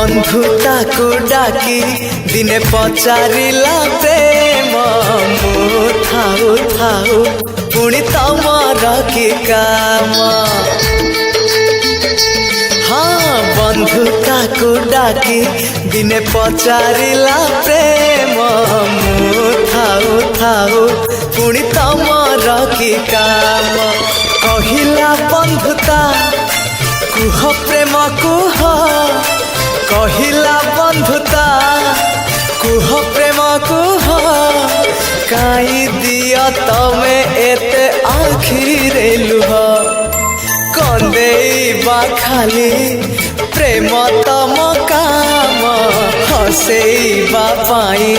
बंधुता को डाकी दिने पचारिला प्रेम मु थाऊ थाऊ पुणी तमर कि काम। हाँ बंधुता को डाकी दिने पचारिला प्रेम मु थाऊ थाऊ पुणी तमर कि काम। कहिला बंधुता कुह प्रेम कुह कहिला बंधुता कुह प्रेम कुह काई दिया तमे एते आखिरे लुह कंदेबा खाली प्रेम तम काम हसेबा पाई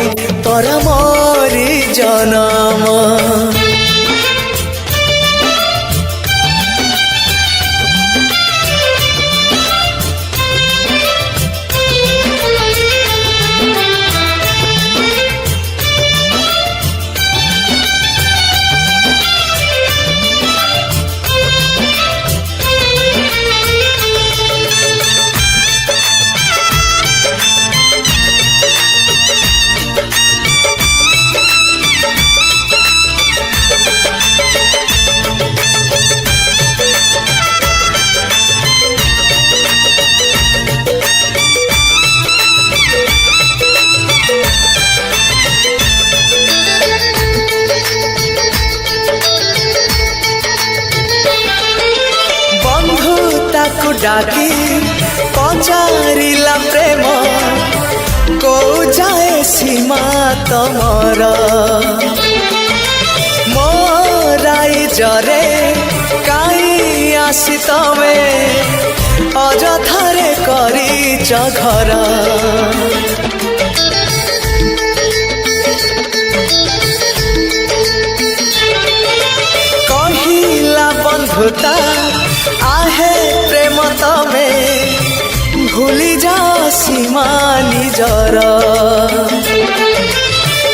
पर मोरी जनम। डाकी पचारिला प्रेम को जाए सीमा तमर मोराई जरे काई आसी तमे अजथारे करिच घर। कहिला बंधुता आहे प्रेम तमे भूली जा सीमा निजर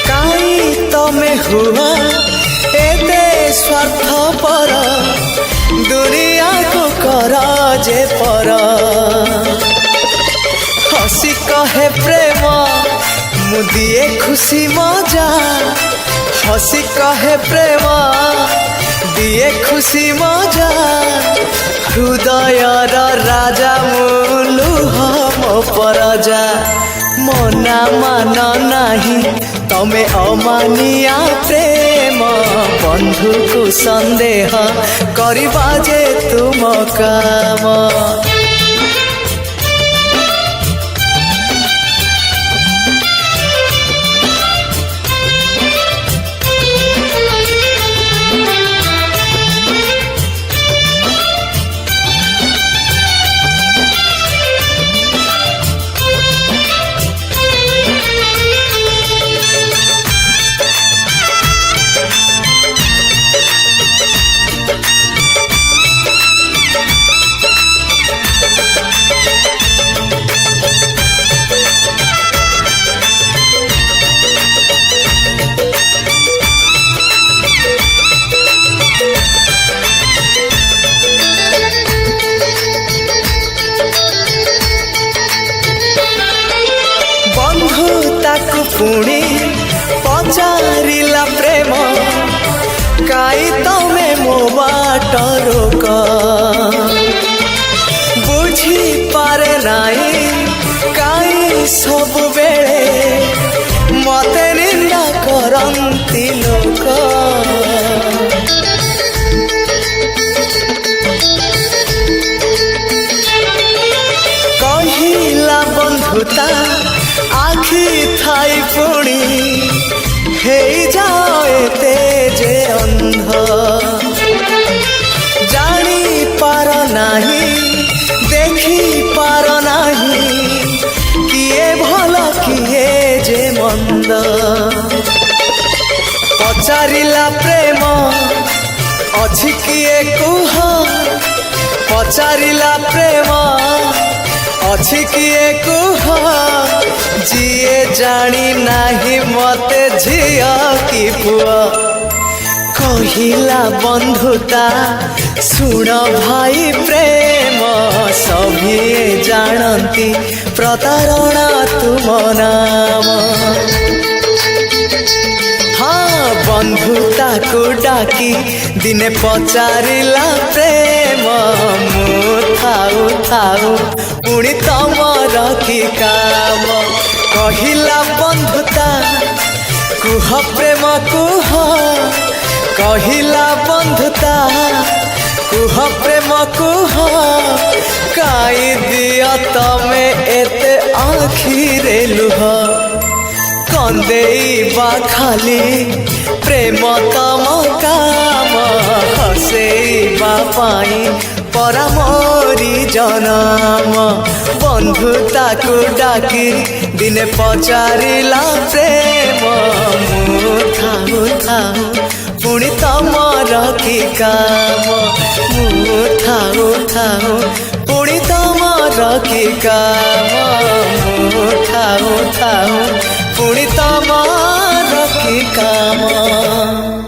काई तमे हुआ एते स्वार्थपर दुनिया को कर जे पर। हसी कहे प्रेम मुदिए खुशी मजा हसी कहे प्रेम दिए खुशी मजा हृदयर राजा मुलुह मो परजा मना मान नाही तमे अमानिया प्रेम बंधु को संदेह करिबा जे तुम काम। पुणी पचारिला प्रेम काई तमे मो बाट रोक बुझी पारे नाई काई सब बेले मते निंदा करंती लोक। कहिला बंधुता आखि थाई पुणी हे जाए जे अंध जानी पार नाही देखी पार नाही किए भल किए जे मंद। पचारिला प्रेम अछि किए कुह पचारिला प्रेम अछि किए कुह जिए जानी नाही मते झिया की पुआ। कहिला बंधुता सुन भाई प्रेम सभी जानती प्रतारणा तुम नाम। हाँ बंधुता को डाकी दिने पचारिला प्रेम मु थाऊ थाऊ पुणी तमर की काम। कहिला बंधुता कुह प्रेम कुह कहिला बंधुता कुह प्रेम कुह काई दिया तमे एते आखिरे लुह। कंदेइबा खाली प्रेम तम काम हसेइबा पाई परा मोरी जनम। बंधुता को डाकी दिने पचारिला प्रेम मु थाऊ थाऊ पुणी तमर की काम। मु थाऊ थाऊ पुणी तमर की काम। मु थाऊ थाऊ पुणी तमर की काम।